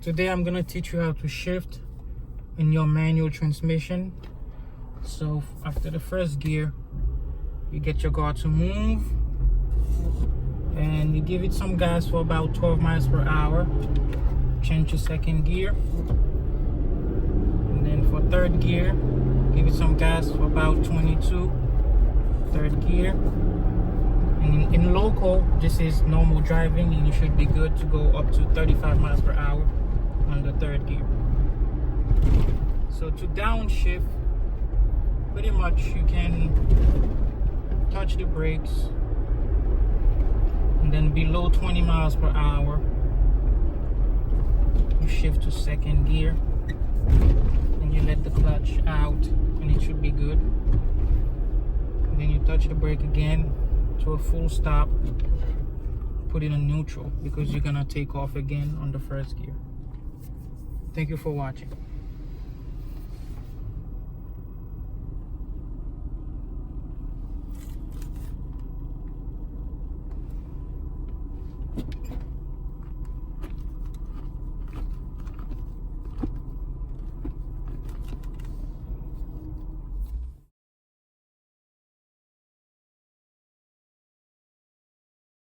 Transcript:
Today I'm gonna teach you how to shift in your manual transmission. So after the first gear, you get your car to move and you give it some gas for about 12 miles per hour. Change to second gear, and then for third gear, give it some gas for about 22. Third gear, and in local, this is normal driving, and you should be good to go up to 35 miles per hour on the third gear. So to downshift, pretty much you can touch the brakes, and then below 20 miles per hour, you shift to second gear, and you let the clutch out, and it should be good. And then you touch the brake again to a full stop, put it in neutral because you're gonna take off again on the first gear. Thank you for watching.